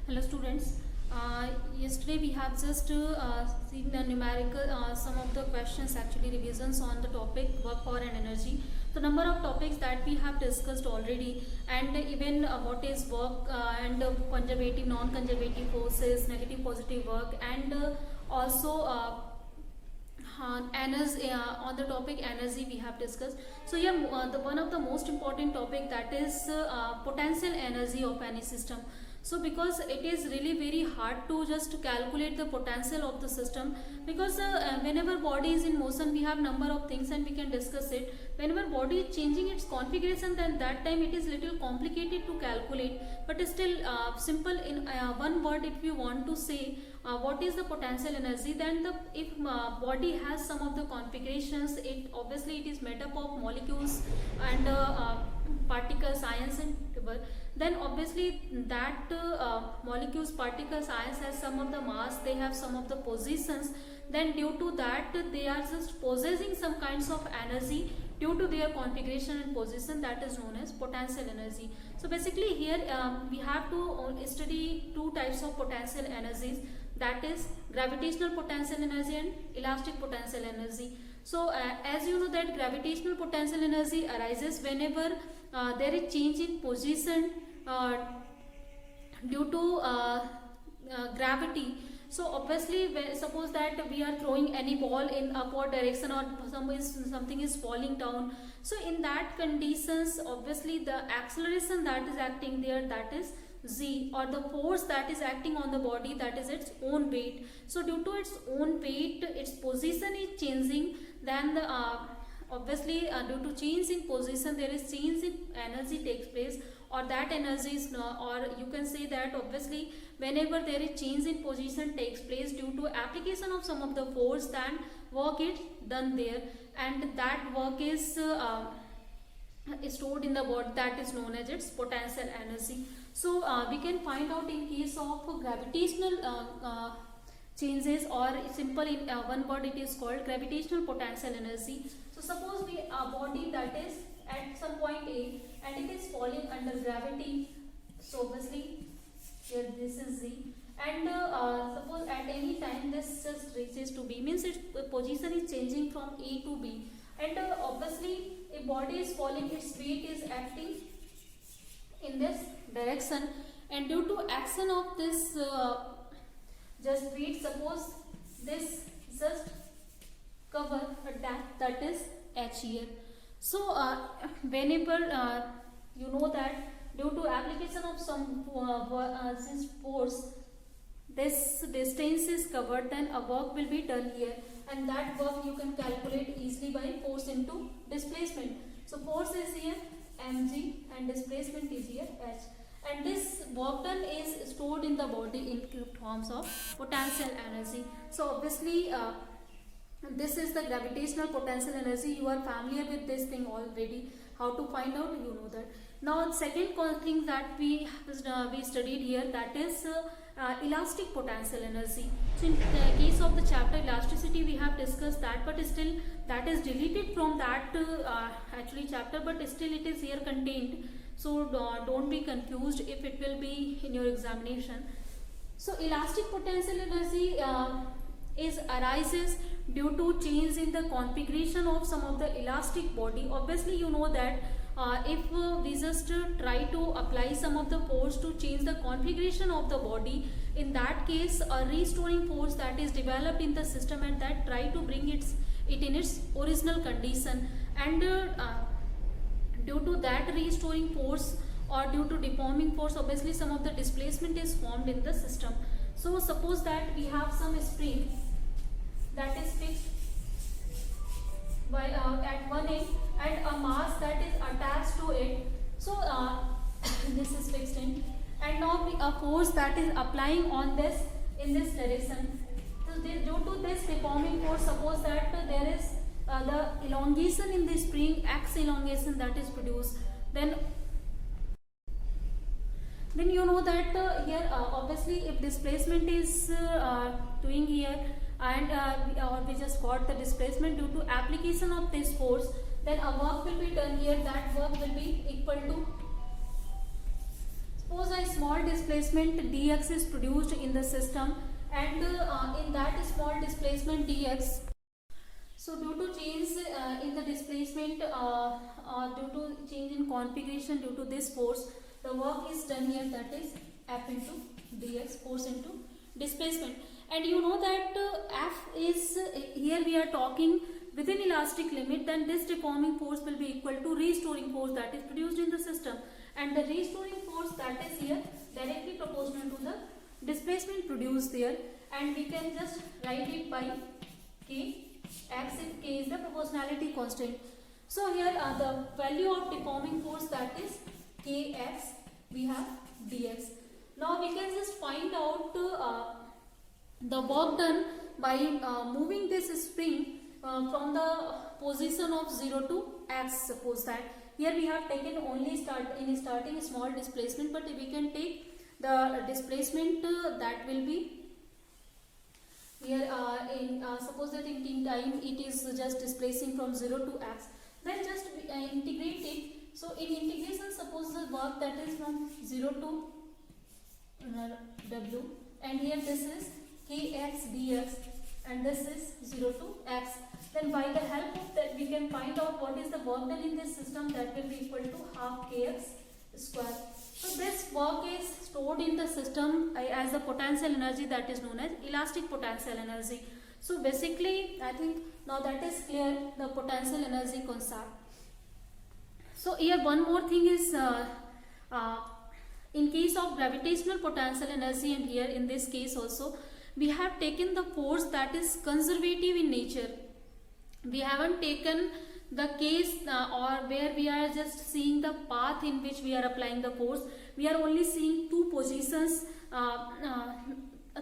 Hello students. Yesterday we have just seen the numerical some of the questions, actually revisions on the topic work, power and energy. The number of topics that we have discussed already, and even what is work and conservative, non-conservative forces, negative, positive work, and also energy, on the topic energy we have discussed. So yeah, the one of the most important topic, that is potential energy of any system. So because it is really very hard to just calculate the potential of the system, because whenever body is in motion we have number of things and we can discuss it. Whenever body is changing its configuration, then that time it is little complicated to calculate, but still simple in one word. If you want to say what is the potential energy, then the if body has some of the configurations, it obviously it is made up of molecules and particles, ions and whatever. Then obviously that molecules, particles, ions has some of the mass, they have some of the positions. Then due to that they are just possessing some kinds of energy due to their configuration and position, that is known as potential energy. So basically here we have to study two types of potential energies, that is gravitational potential energy and elastic potential energy. So as you know that gravitational potential energy arises whenever there is change in position due to gravity. So obviously suppose that we are throwing any ball in upward direction, or something is falling down. So in that conditions, obviously the acceleration that is acting there, that is z, or the force that is acting on the body, that is its own weight. So due to its own weight, its position is changing. Then the obviously due to change in position, there is change in energy takes place, or that energy is or you can say that obviously whenever there is change in position takes place due to application of some of the force, then work is done there, and that work is stored in the body, that is known as its potential energy. So we can find out in case of gravitational changes, or simple in one word it is called gravitational potential energy. So suppose we a body that is at some point A and it is falling under gravity. So obviously here this is Z, and suppose at any time this just reaches to B, means its position is changing from A to B, and obviously if body is falling, its weight is acting in this direction, and due to action of this just weight, suppose this just cover that is H here. So whenever you know that due to application of some force, this distance is covered, then a work will be done here, and that work you can calculate easily by force into displacement. So force is here mg and displacement is here h, and this work done is stored in the body in forms of potential energy. So obviously this is the gravitational potential energy. You are familiar with this thing already. How to find out, you know that. Now second thing that we studied here, that is elastic potential energy. So in the case of the chapter elasticity we have discussed that, but still that is deleted from that actually chapter, but still it is here contained. So don't be confused if it will be in your examination. So elastic potential energy arises due to change in the configuration of some of the elastic body. Obviously you know that if we just try to apply some of the force to change the configuration of the body, in that case a restoring force that is developed in the system, and that try to bring it in its original condition, and due to that restoring force or due to deforming force, obviously some of the displacement is formed in the system. So suppose that we have some spring that is fixed by at one end, and a mass that is attached to it. So this is fixed in, and now a force that is applying on this in this direction. So due to this deforming force, suppose that there is the elongation in the spring, x elongation that is produced, then you know that here obviously if displacement is doing here, and we just got the displacement due to application of this force, then a work will be done here. That work will be equal to Suppose a small displacement dx is produced in the system, and in that small displacement dx, so due to change in the displacement due to change in configuration due to this force, the work is done here, that is F into dx, force into displacement. And you know that F is here we are talking within elastic limit, then this deforming force will be equal to restoring force that is produced in the system, and the restoring force that is here directly proportional to the displacement produced there, and we can just write it by K x, if K is the proportionality constant. So here the value of deforming force, that is Kx, we have dx. Now we can just find out the work done by moving this spring from the position of 0 to x. Suppose that here we have taken only starting small displacement, but we can take the displacement that will be here suppose that in time it is just displacing from 0 to x, then just integrate it. So in integration, suppose the work that is from 0 to w, and here this is kx dx, and this is 0 to x. Then by the help of that we can find out what is the work done in this system, that will be equal to half kx square. So this work is stored in the system as the potential energy that is known as elastic potential energy. So basically I think now that is clear, the potential energy concept. So here one more thing is in case of gravitational potential energy, and here in this case also we have taken the force that is conservative in nature. We haven't taken the case or where we are just seeing the path in which we are applying the force. We are only seeing two positions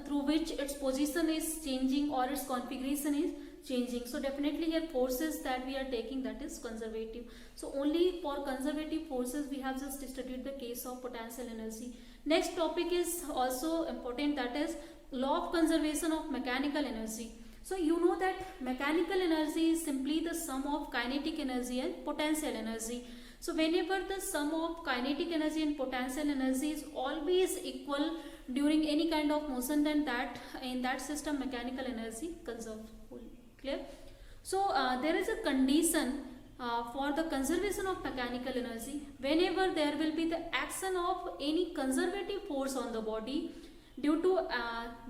through which its position is changing or its configuration is changing. So definitely here forces that we are taking, that is conservative. So only for conservative forces we have just studied the case of potential energy. Next topic is also important, that is law of conservation of mechanical energy. So you know that mechanical energy is simply the sum of kinetic energy and potential energy. So whenever the sum of kinetic energy and potential energy is always equal during any kind of motion, then that in that system mechanical energy conserved. Clear? So there is a condition for the conservation of mechanical energy. Whenever there will be the action of any conservative force on the body, due to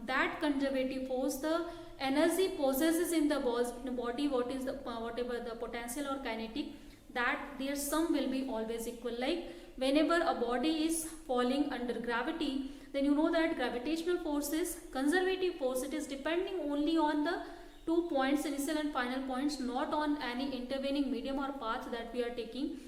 that conservative force, the energy possesses in the body, what is the whatever the potential or kinetic, that their sum will be always equal. Like whenever a body is falling under gravity, then you know that gravitational force is conservative force. It is depending only on the 2 points, initial and final points, not on any intervening medium or path that we are taking.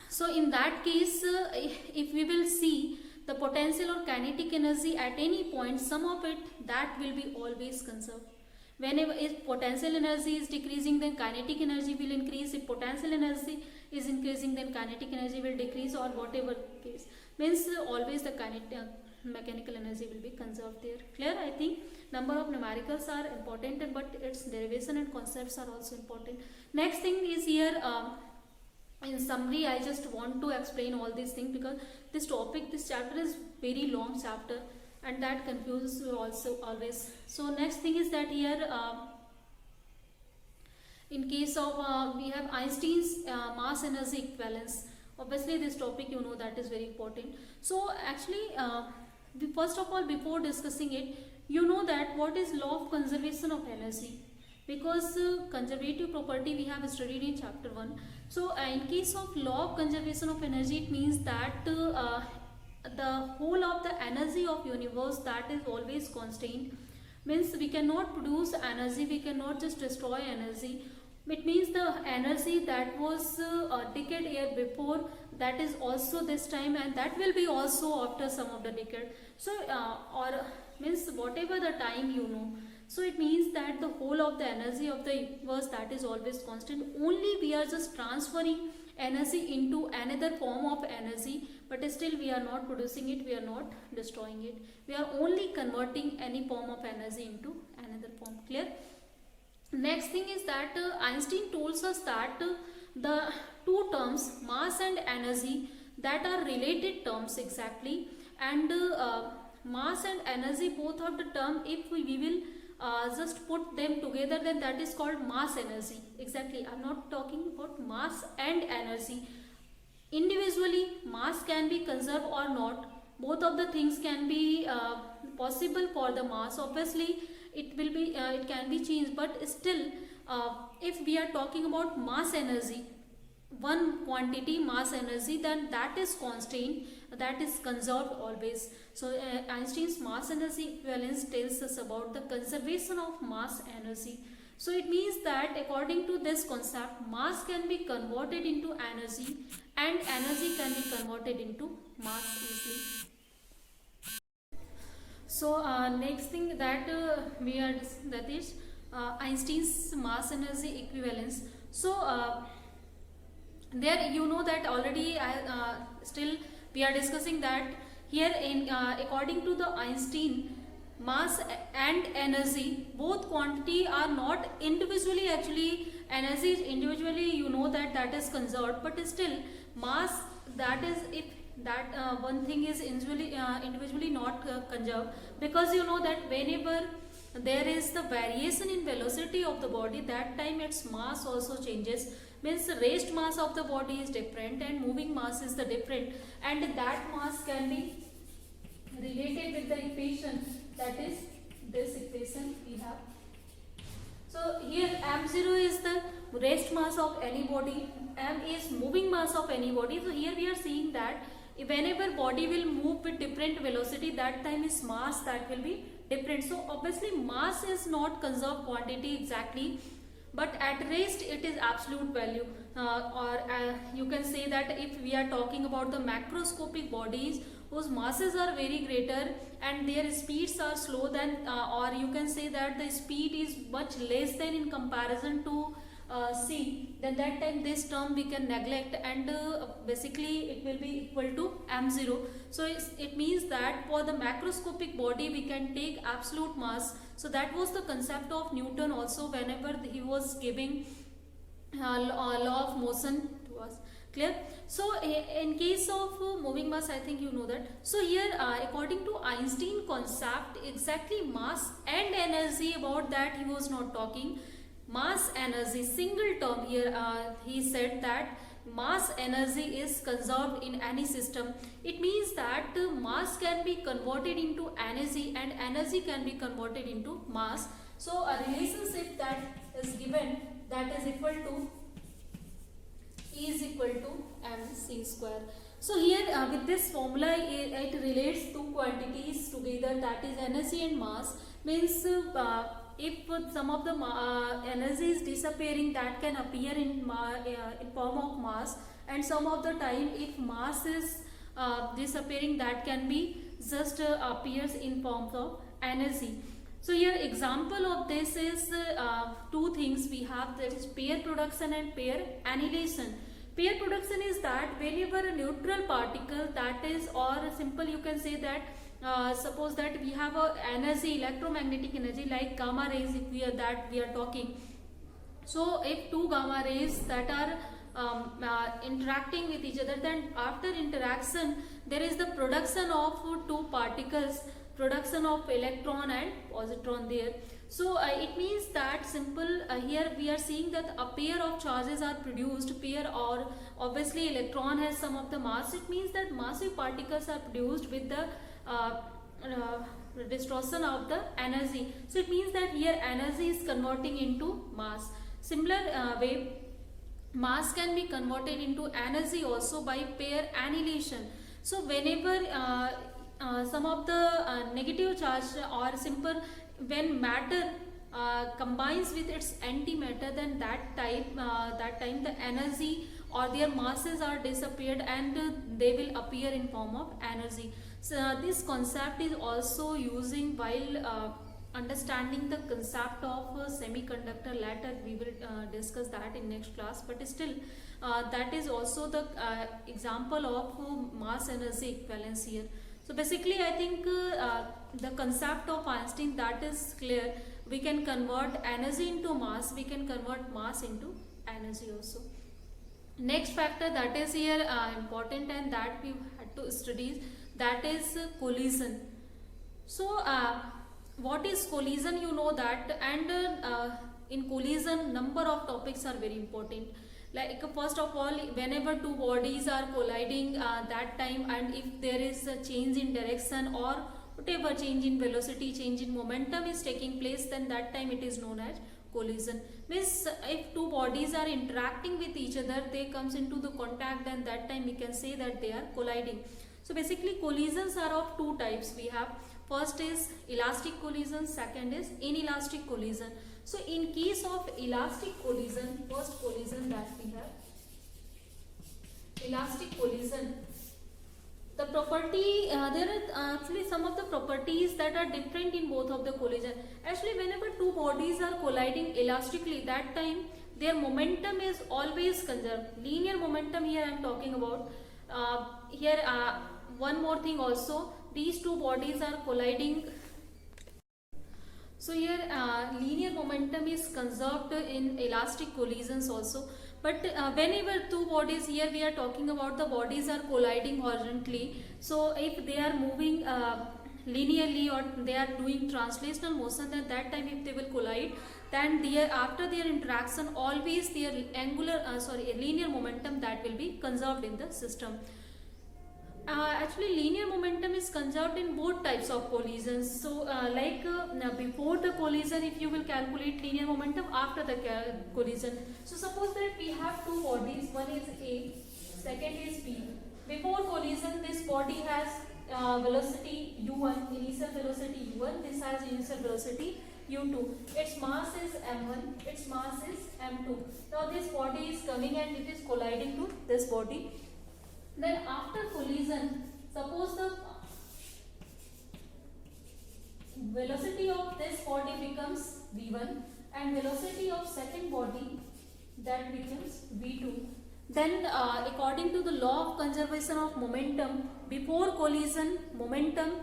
So in that case, if we will see the potential or kinetic energy at any point, sum of it, that will be always conserved. Whenever if potential energy is decreasing, then kinetic energy will increase. If potential energy is increasing, then kinetic energy will decrease, or whatever case. Means always the mechanical energy will be conserved there. Clear? I think number of numericals are important, but its derivation and concepts are also important. Next thing is here, in summary, I just want to explain all these things because this topic, this chapter is very long chapter, and that confuses you also always. So next thing is that here in case of we have Einstein's mass energy equivalence. Obviously this topic you know that is very important. So actually first of all, before discussing it, you know that what is law of conservation of energy, because conservative property we have studied in chapter 1. So in case of law of conservation of energy, it means that the whole of the energy of universe, that is always constant. Means we cannot produce energy, we cannot just destroy energy. It means the energy that was a decade year before, that is also this time, and that will be also after some of the decade. So or means whatever the time you know. So it means that the whole of the energy of the universe, that is always constant. Only we are just transferring energy into another form of energy, but still we are not producing it, we are not destroying it. We are only converting any form of energy into another form. Clear? Next thing is that Einstein tells us that the two terms mass and energy, that are related terms exactly. And mass and energy, both of the term, if we will just put them together, then that is called mass energy. Exactly, I'm not talking about mass and energy. Individually mass can be conserved or not, both of the things can be possible for the mass. Obviously it will be it can be changed, but still if we are talking about mass energy, one quantity mass energy, then that is constant, that is conserved always. So Einstein's mass energy equivalence tells us about the conservation of mass energy. So it means that according to this concept, mass can be converted into energy and energy can be converted into mass easily. So next thing that we are, that is Einstein's mass energy equivalence. So there you know that already still we are discussing that here in according to the Einstein, mass and energy, both quantity are not individually, actually energy is individually, you know that that is conserved, but still mass, that is, if that one thing is individually not conserved, because you know that whenever there is the variation in velocity of the body, that time its mass also changes. Means the rest mass of the body is different and moving mass is the different, and that mass can be related with the equation, that is this equation we have. So here m0 is the rest mass of any body, m is moving mass of any body. So here we are seeing that whenever body will move with different velocity, that time is mass that will be different. So obviously mass is not conserved quantity exactly, but at rest it is absolute value, or you can say that if we are talking about the macroscopic bodies whose masses are very greater and their speeds are slow than or you can say that the speed is much less than in comparison to c, then that time this term we can neglect, and basically it will be equal to m0. So it means that for the macroscopic body we can take absolute mass. So that was the concept of Newton also whenever he was giving law of motion to us. Clear? So in case of moving mass, I think you know that. So here according to Einstein concept, exactly mass and energy, about that he was not talking. Mass energy, single term here, he said that mass energy is conserved in any system. It means that mass can be converted into energy and energy can be converted into mass. So a relationship that is given, that is equal to E is equal to mc square. So here with this formula it relates two quantities together, that is energy and mass. Means if some of the energy is disappearing, that can appear in form of mass, and some of the time if mass is disappearing, that can be just appears in forms of energy. So here example of this is two things we have, that is pair production and pair annihilation. Pair production is that whenever a neutral particle, that is, or simple you can say that suppose that we have a energy, electromagnetic energy like gamma rays, if we are talking. So if two gamma rays that are interacting with each other, then after interaction there is the production of two particles, production of electron and positron there. So it means that simple here we are seeing that a pair of charges are produced, pair, or obviously electron has some of the mass. It means that massive particles are produced with the distortion of the energy. So it means that here energy is converting into mass. Similar way, mass can be converted into energy also by pair annihilation. So whenever some of the negative charge, or simple when matter combines with its antimatter, then that time the energy or their masses are disappeared and they will appear in form of energy. So this concept is also using while understanding the concept of semiconductor. Later we will discuss that in next class, but still that is also the example of mass energy equivalence here. So basically I think the concept of Einstein, that is clear. We can convert energy into mass, we can convert mass into energy also. Next factor that is here important and that we had to study, that is collision. So what is collision, you know that, and in collision number of topics are very important. Like first of all, whenever two bodies are colliding that time, and if there is a change in direction or whatever, change in velocity, change in momentum is taking place, then that time it is known as collision. Means if two bodies are interacting with each other, they comes into the contact, and that time we can say that they are colliding. So basically collisions are of two types we have. First is elastic collision, second is inelastic collision. So in case of elastic collision, first collision that we have, elastic collision, the property, there are actually some of the properties that are different in both of the collision. Actually whenever two bodies are colliding elastically, that time their momentum is always conserved. Linear momentum here I am talking about. Here one more thing also, these two bodies are colliding. So here linear momentum is conserved in elastic collisions also. But whenever two bodies, here we are talking about the bodies are colliding horizontally. So if they are moving linearly, or they are doing translational motion, then that time if they will collide, then their, after their interaction, always their linear momentum that will be conserved in the system. Actually linear momentum is conserved in both types of collisions. So now before the collision, if you will calculate linear momentum, after the collision. So suppose that we have two bodies, one is A, second is B. Before collision, this body has velocity u1, initial velocity u1, this has initial velocity u2. Its mass is m1, its mass is m2. Now this body is coming and it is colliding to this body. Then after collision, suppose the velocity of this body becomes v1 and velocity of second body that becomes v2. Then according to the law of conservation of momentum, before collision, momentum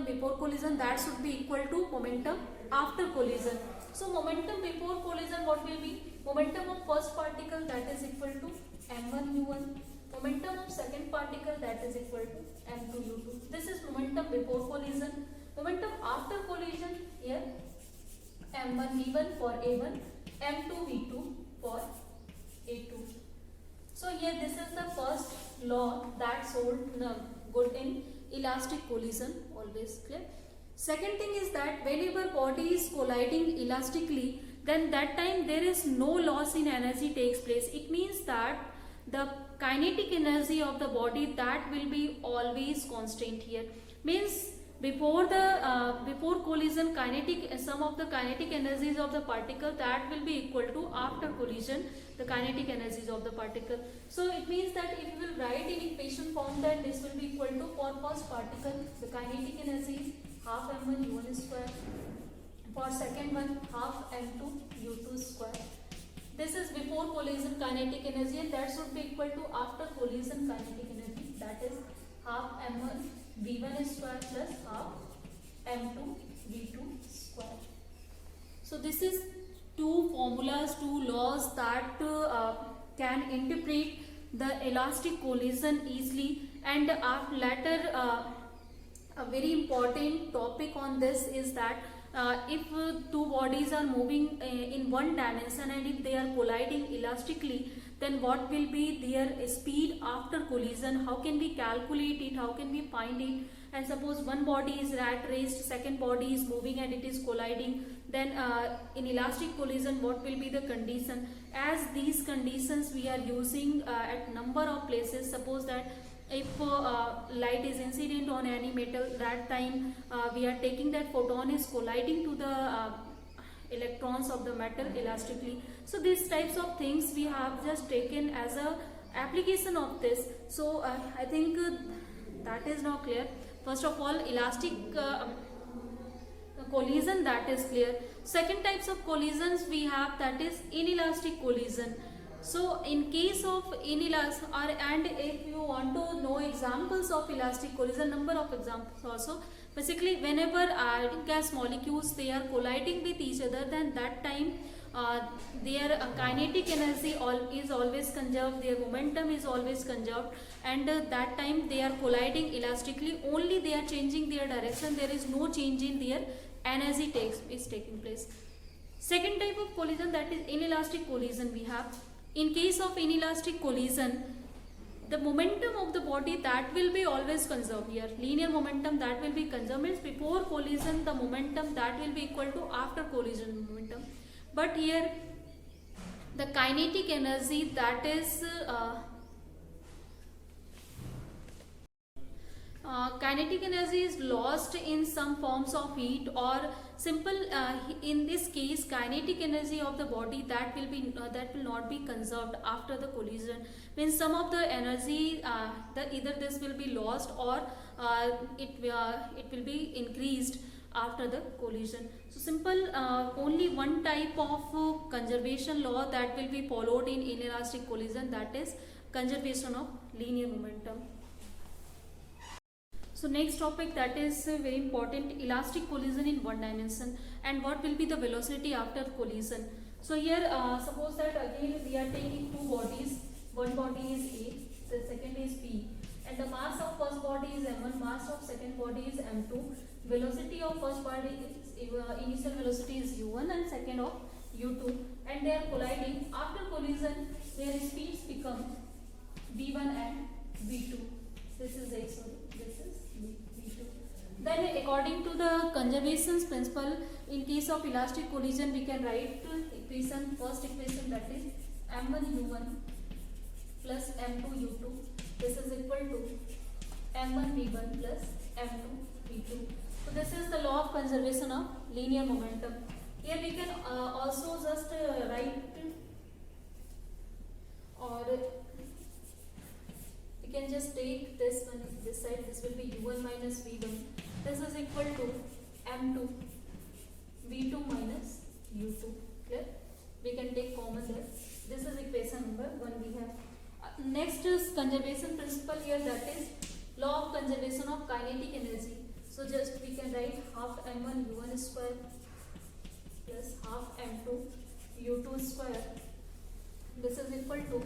before collision, that should be equal to momentum after collision. So momentum before collision, what will be? Momentum of first particle, that is equal to m1 u1. Momentum of second particle, that is equal to m2 u2. This is momentum before collision. Momentum after collision, here m1 v1 for a1, m2 v2 for a2. So here this is the first law that's good in elastic collision, always clear. Second thing is that whenever body is colliding elastically, then that time there is no loss in energy takes place. It means that the kinetic energy of the body, that will be always constant here. Means before the before collision, some of the kinetic energies of the particle, that will be equal to after collision the kinetic energies of the particle. So it means that if you will write in equation form, that this will be equal to, for first particle the kinetic energy is half m1 u1 square, for second one half m2 u2 square. This is before collision kinetic energy, and that should be equal to after collision kinetic energy, that is half m1 v1 square plus half m2 v2 square. So this is two formulas, two laws that can interpret the elastic collision easily. And later a very important topic on this is that if two bodies are moving in one dimension, and if they are colliding elastically, then what will be their speed after collision? How can we calculate it? How can we find it? And suppose one body is at rest, second body is moving and it is colliding, then in elastic collision what will be the condition? As these conditions we are using at number of places. Suppose that if light is incident on any metal, that time we are taking that photon is colliding to the electrons of the metal elastically. So these types of things we have just taken as a application of this. So I think that is now clear. First of all, elastic collision, that is clear. Second types of collisions we have, that is inelastic collision. So in case of inelastic, and if you want to know examples of elastic collision, number of examples also. Basically whenever ionic gas molecules, they are colliding with each other, then that time their kinetic energy is always conserved, their momentum is always conserved, and that time they are colliding elastically, only they are changing their direction, there is no change in their energy is taking place. Second type of collision, that is inelastic collision we have. In case of inelastic collision, the momentum of the body that will be always conserved here. Linear momentum that will be conserved means before collision the momentum that will be equal to after collision momentum. But here the kinetic energy that is kinetic energy is lost in some forms of heat, or simple in this case kinetic energy of the body that will not be conserved after the collision, means some of the energy either this will be lost or it will be increased after the collision. So simple only one type of conservation law that will be followed in inelastic collision, that is conservation of linear momentum. So next topic, that is very important, elastic collision in one dimension, and what will be the velocity after collision. So here suppose that again we are taking two bodies, one body is A, the second is B, and the mass of first body is m1, mass of second body is m2, velocity of first body is initial velocity is u1 and second of u2, and they are colliding. After collision their speeds become v1 and v2. This is A, sorry, this is v2. Then according to the conservation principle, in case of elastic collision we can write equation, first equation, that is m1 u1 plus m2 u2, this is equal to m1 v1 plus m2 v2. So this is the law of conservation of linear momentum. Here we can also just write, or we can just take this one, this side, this will be u1 minus v1, this is equal to m2 v2 minus u2. Clear? We can take common there. This is equation number 1 we have. Next is conservation principle here, that is law of conservation of kinetic energy. So just we can write half m1 u1 square plus half m2 u2 square, this is equal to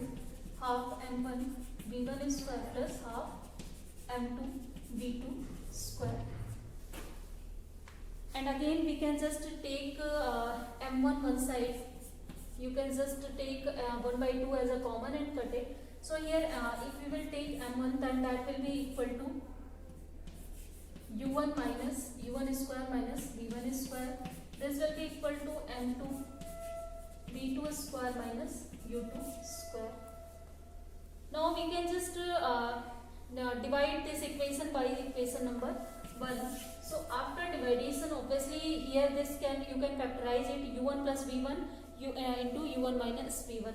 half m1 v1 square plus half m2 v2 square. And again we can just take m1 one side, you can just take 1 by 2 as a common and cut it. So here if we will take m1, then that will be equal to u1 minus u1 square minus v1 square, this will be equal to m2 v2 square minus u2 square. Now we can just divide this equation by equation number 1. So after division, obviously here this you can factorize it, u1 plus v1 into u1 minus v1.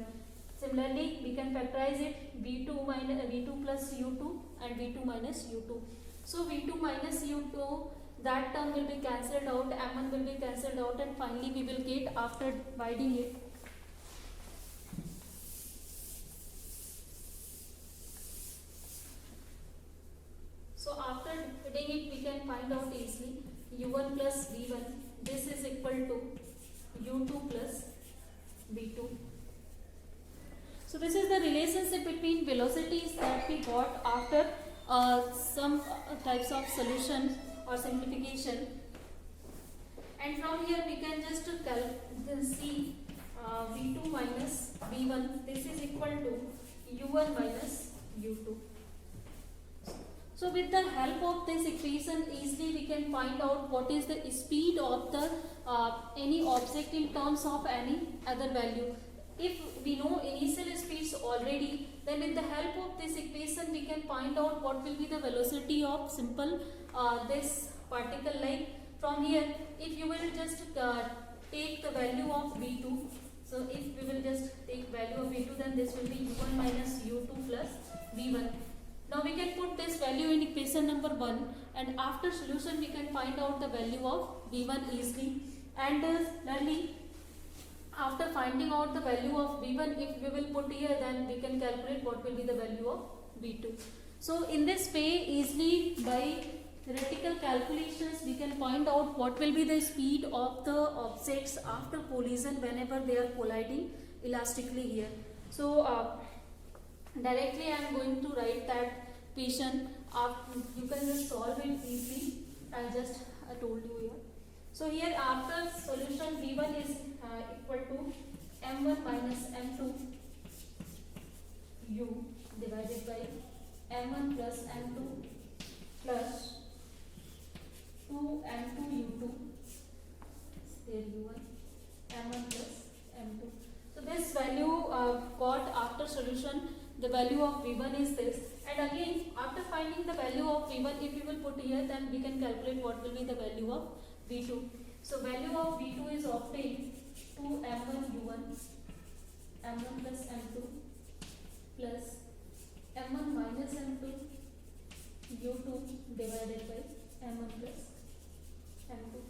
Similarly we can factorize it v2 plus u2 and v2 minus u2. So v2 minus u2, that term will be cancelled out, m1 will be cancelled out, and finally we will get, after dividing it, so after dividing it we can find out easily u1 plus v1, this is equal to u2 plus v2. So this is the relationship between velocities that we got after some types of solutions or simplification, and from here we can just see v2 minus v1, this is equal to u1 minus u2. So with the help of this equation, easily we can find out what is the speed of the any object in terms of any other value. If we know initial speeds already, then with the help of this equation we can find out what will be the velocity of simple this particle. Like from here, if you will just take the value of v2, so if we will just take value of v2, then this will be u1 minus u2 plus v1. Now we can put this value in equation number 1, and after solution we can find out the value of v1 easily. And similarly, after finding out the value of v1, if we will put here, then we can calculate what will be the value of v2. So in this way, easily by theoretical calculations, we can find out what will be the speed of the objects after collision whenever they are colliding elastically here. So directly I am going to write that equation. You can just solve it easily. I just told you here. So here after solution V1 is equal to m1 minus m2 u divided by m1 plus m2 plus 2 m2 u2 there u1 m1 plus m2. So this value got after solution, the value of v1 is this, and again after finding the value of v1, if we will put here, then we can calculate what will be the value of v2. So value of v2 is obtained 2 m1 u1 m1 plus m2 plus m1 minus m2 u2 divided by m1 plus m2.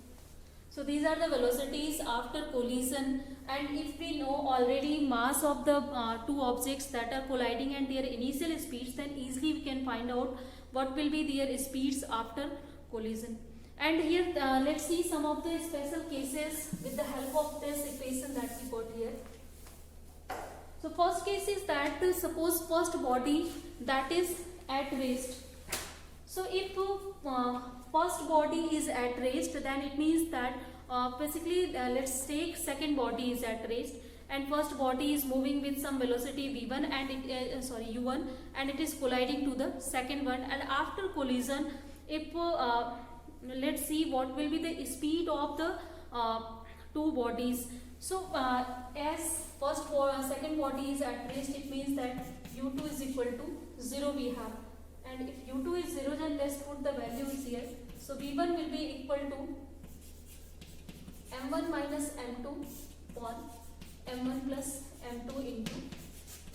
So these are the velocities after collision, and if we know already mass of the two objects that are colliding and their initial speeds, then easily we can find out what will be their speeds after collision. And here let's see some of the special cases with the help of this equation that we got here. So first case is that suppose first body that is at rest. So if first body is at rest, then it means that basically let's take second body is at rest and first body is moving with some velocity v1 and it u1, and it is colliding to the second one, and after collision, if let's see what will be the speed of the two bodies. So as second body is at rest, it means that u2 is equal to 0 we have, and if u2 is 0, then let's put the values here. So v1 will be equal to m1 minus m2 upon m1 plus m2 into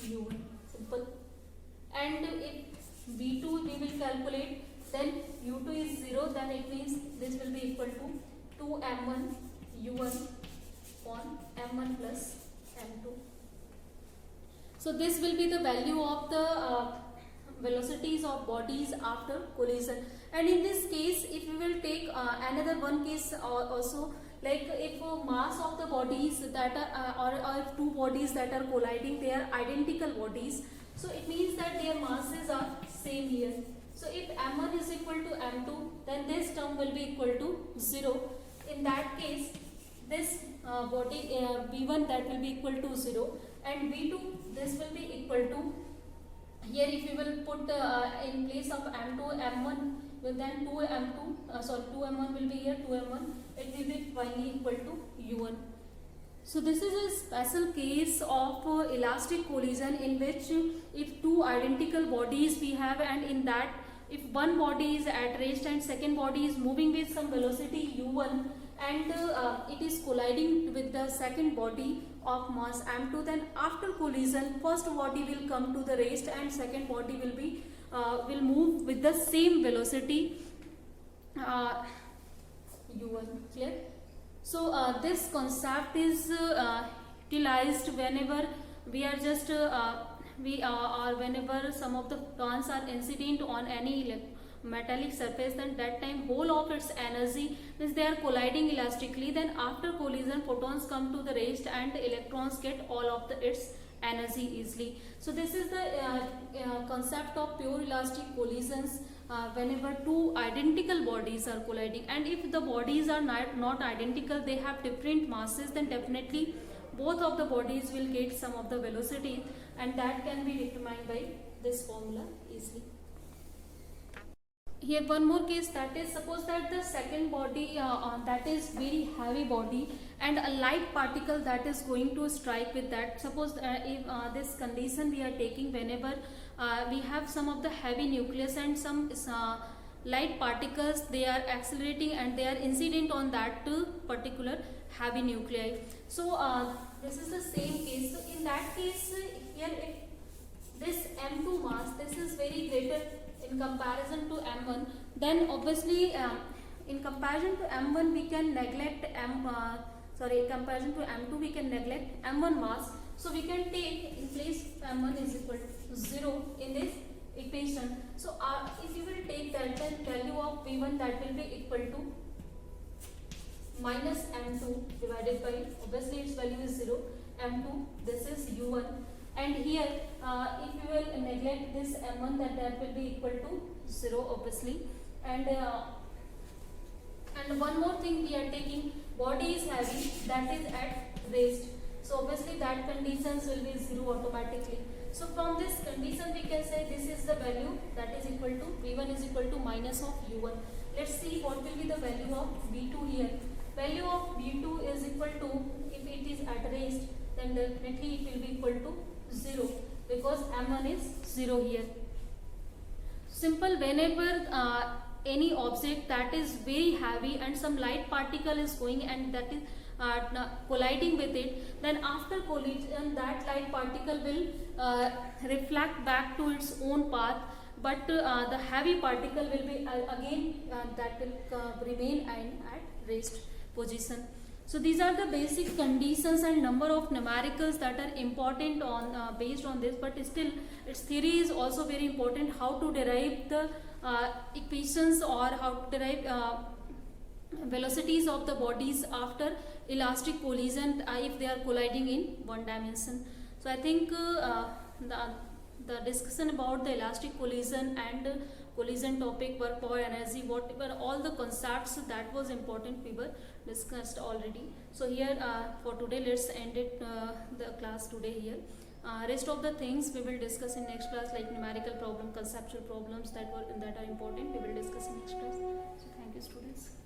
u1, simple. And if v2 we will calculate, then u2 is 0, then it means this will be equal to 2 m1 u1 upon m1 plus m2. So this will be the value of the velocities of bodies after collision. And in this case, if we will take another one case also, like if mass of the bodies that are or if two bodies that are colliding, they are identical bodies, so it means that their masses are same here. So if m1 is equal to m2, then this term will be equal to 0. In that case, this body v1 that will be equal to 0, and v2 this will be equal to, here if you will put in place of m2 m1, well then 2 m1 will be here 2 m1, it will be finally equal to u1. So this is a special case of elastic collision in which if two identical bodies we have, and in that if one body is at rest and second body is moving with some velocity u1, and it is colliding with the second body of mass m2, then after collision first body will come to the rest and second body will be will move with the same velocity u1. Clear? So this concept is utilized whenever we are just or whenever some of the photons are incident on any metallic surface, then that time whole of its energy, means they are colliding elastically, then after collision photons come to the rest and electrons get all of its energy easily. So this is the concept of pure elastic collisions whenever two identical bodies are colliding, and if the bodies are not identical, they have different masses, then definitely both of the bodies will get some of the velocity, and that can be determined by this formula easily. Here one more case, that is suppose that the second body that is very heavy body and a light particle that is going to strike with that. Suppose if this condition we are taking whenever we have some of the heavy nucleus and some light particles, they are accelerating and they are incident on that particular heavy nuclei. So this is the same case. So in that case, here if this m2 mass, this is very greater in comparison to m1, then obviously in comparison to m1 we can neglect comparison to m2 we can neglect m1 mass. So we can take in place m1 is equal to 0 in this equation. So if you will take that, then value of V1 that will be equal to minus m2 divided by, obviously its value is 0, m2, this is u1, and here if you will neglect this m1, that will be equal to 0 obviously, and one more thing we are taking, body is heavy, that is at rest, so obviously that conditions will be 0 automatically. So from this condition we can say this is the value that is equal to v1 is equal to minus of u1. Let's see what will be the value of v2 here. Value of v2 is equal to, if it is at rest, then definitely it will be equal to 0 because m1 is 0 here. Simple, whenever any object that is very heavy and some light particle is going and that is colliding with it, then after collision that light particle will reflect back to its own path, but the heavy particle will be again that will remain at rest position. So these are the basic conditions and number of numericals that are important on based on this, but still its theory is also very important, how to derive the equations or how to derive velocities of the bodies after elastic collision if they are colliding in one dimension. So I think the discussion about the elastic collision and collision topic, work, power, energy, whatever all the concepts that was important we were discussed already. So here for today let's end it the class today here. Rest of the things we will discuss in next class, like numerical problem, conceptual problems that are important, we will discuss in next class. So thank you students.